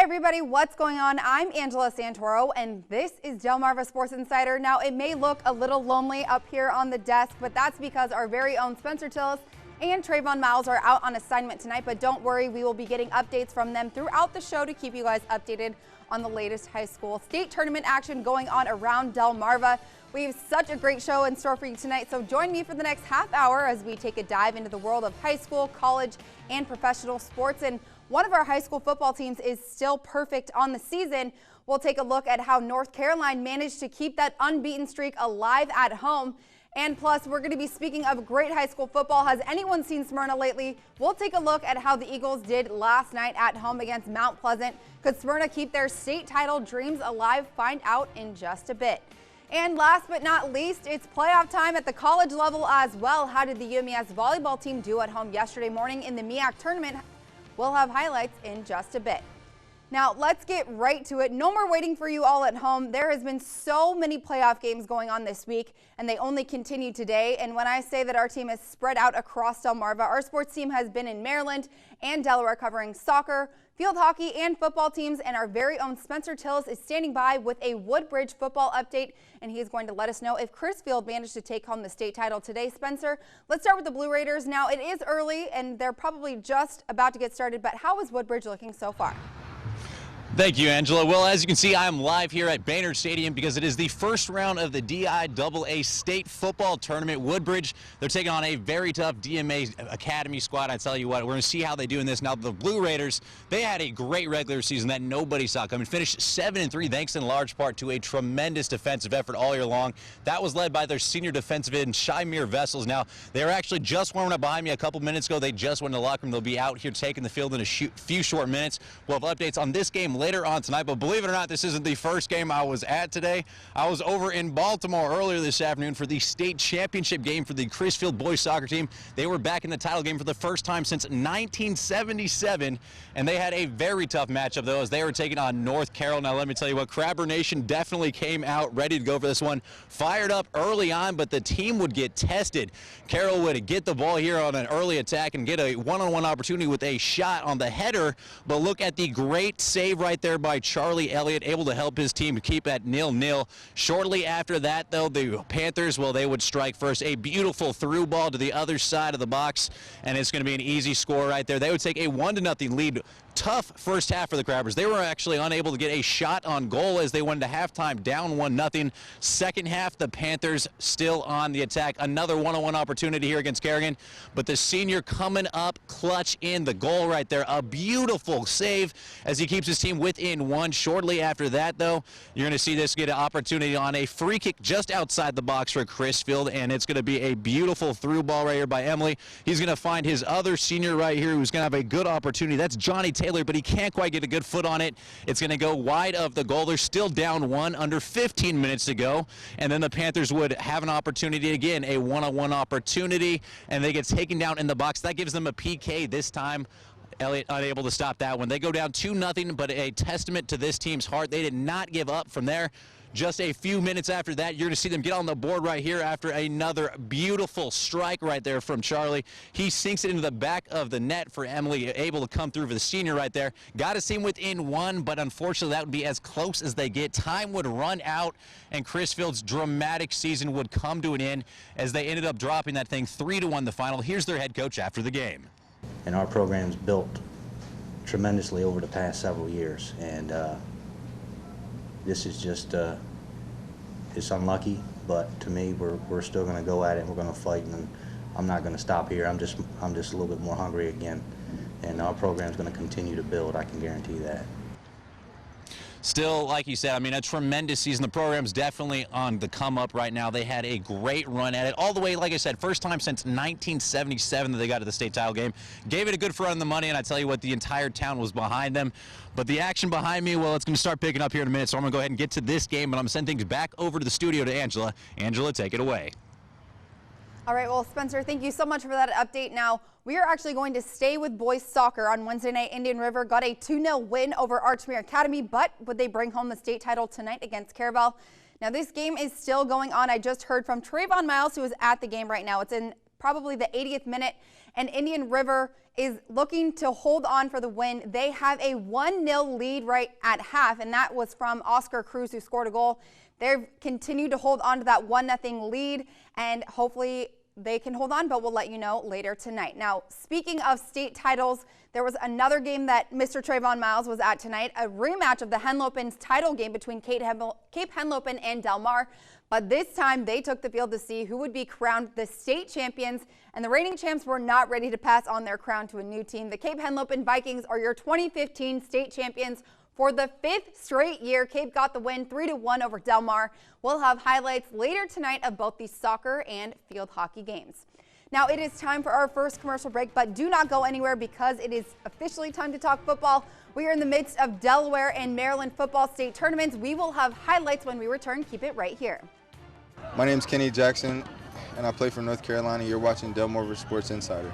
Hey everybody, what's going on? I'm Angela Santoro and this is Delmarva Sports Insider. Now it may look a little lonely up here on the desk, but that's because our very own Spencer Tillis and Trayvon Miles are out on assignment tonight, but don't worry, we will be getting updates from them throughout the show to keep you guys updated on the latest high school state tournament action going on around Delmarva. We have such a great show in store for you tonight, so join me for the next half hour as we take a dive into the world of high school, college, and professional sports. And one of our high school football teams is still perfect on the season. We'll take a look at how North Carolina managed to keep that unbeaten streak alive at home. And plus, we're going to be speaking of great high school football. Has anyone seen Smyrna lately? We'll take a look at how the Eagles did last night at home against Mount Pleasant. Could Smyrna keep their state title dreams alive? Find out in just a bit. And last but not least, it's playoff time at the college level as well. How did the UMES volleyball team do at home yesterday morning in the MEAC tournament? We'll have highlights in just a bit. Now, let's get right to it. No more waiting for you all at home. There has been so many playoff games going on this week, and they only continue today. And when I say that our team is spread out across Delmarva, our sports team has been in Maryland and Delaware covering soccer, field hockey, and football teams. And our very own Spencer Tillis is standing by with a Woodbridge football update, and he's going to let us know if Crisfield managed to take home the state title today. Spencer, let's start with the Blue Raiders. Now, it is early, and they're probably just about to get started, but how is Woodbridge looking so far? Thank you, Angela. Well, as you can see, I'm live here at Baynard Stadium because it is the first round of the DIAA State Football Tournament. Woodbridge, they're taking on a very tough DMA Academy squad. I tell you what, we're going to see how they do in this. Now, the Blue Raiders, they had a great regular season that nobody saw coming. Finished 7-3, thanks in large part to a tremendous defensive effort all year long. That was led by their senior defensive end, Shymir Vessels. Now, they were actually just warming up behind me a couple minutes ago. They just went to the locker room. They'll be out here taking the field in a few short minutes. We'll have updates on this game later on tonight, but believe it or not, this isn't the first game I was at today. I was over in Baltimore earlier this afternoon for the state championship game for the Crisfield boys soccer team. They were back in the title game for the first time since 1977, and they had a very tough matchup though as they were taking on North Carroll. Now let me tell you what, Crabber Nation definitely came out ready to go for this one. Fired up early on, but the team would get tested. Carroll would get the ball here on an early attack and get a one-on-one opportunity with a shot on the header, but look at the great save right there by Charlie Elliott, able to help his team keep at 0-0. Shortly after that, though, the Panthers, well, they would strike first. A beautiful through ball to the other side of the box, and it's going to be an easy score right there. They would take a 1-0 lead. Tough first half for the Crabbers. They were actually unable to get a shot on goal as they went to halftime down 1-0. Second half, the Panthers still on the attack. Another one-on-one opportunity here against Kerrigan, but the senior coming up clutch in the goal right there. A beautiful save as he keeps his team within one. Shortly after that, though, you're going to see this get an opportunity on a free kick just outside the box for Crisfield, and it's going to be a beautiful through ball right here by Emily. He's going to find his other senior right here who's going to have a good opportunity. That's Johnny Taylor, but he can't quite get a good foot on it. It's going to go wide of the goal. They're still down one, under 15 minutes to go, and then the Panthers would have an opportunity again, a one-on-one opportunity, and they get taken down in the box. That gives them a PK this time. Elliott unable to stop that one. They go down 2-0, but a testament to this team's heart. They did not give up from there. Just a few minutes after that, you're going to see them get on the board right here after another beautiful strike right there from Charlie. He sinks it into the back of the net for Emily, able to come through for the senior right there. Got his team within one, but unfortunately that would be as close as they get. Time would run out, and Crisfield's dramatic season would come to an end as they ended up dropping that thing 3-1 the final. Here's their head coach after the game. And our program's built tremendously over the past several years, and this is just it's unlucky, but to me we're still going to go at it and we're going to fight, and I'm not going to stop here. I'm just a little bit more hungry again, and our program's going to continue to build. I can guarantee that. Still, like you said, I mean, a tremendous season. The program's definitely on the come up right now. They had a great run at it all the way, like I said, first time since 1977 that they got to the state title game. Gave it a good run on the money, and I tell you what, the entire town was behind them. But the action behind me, well, it's going to start picking up here in a minute, so I'm going to go ahead and get to this game, and I'm going to send things back over to the studio to Angela. Angela, take it away. All right, well, Spencer, thank you so much for that update. Now, we are actually going to stay with boys soccer on Wednesday night. Indian River got a 2-0 win over Archmere Academy, but would they bring home the state title tonight against Caravel? Now, this game is still going on. I just heard from Trayvon Miles, who is at the game right now. It's in probably the 80th minute, and Indian River is looking to hold on for the win. They have a 1-0 lead right at half, and that was from Oscar Cruz, who scored a goal. They've continued to hold on to that 1-0 lead, and hopefully they can hold on, but we'll let you know later tonight. Now, speaking of state titles, there was another game that Mr. Trayvon Miles was at tonight, a rematch of the Henlopen's title game between Cape Henlopen and Del Mar. But this time they took the field to see who would be crowned the state champions, and the reigning champs were not ready to pass on their crown to a new team. The Cape Henlopen Vikings are your 2015 state champions. For the 5th straight year, Cape got the win 3-1 over Del Mar. We'll have highlights later tonight of both the soccer and field hockey games. Now it is time for our first commercial break, but do not go anywhere because it is officially time to talk football. We are in the midst of Delaware and Maryland football state tournaments. We will have highlights when we return. Keep it right here. My name is Kenny Jackson, and I play for North Carolina. You're watching Del Mar Sports Insider.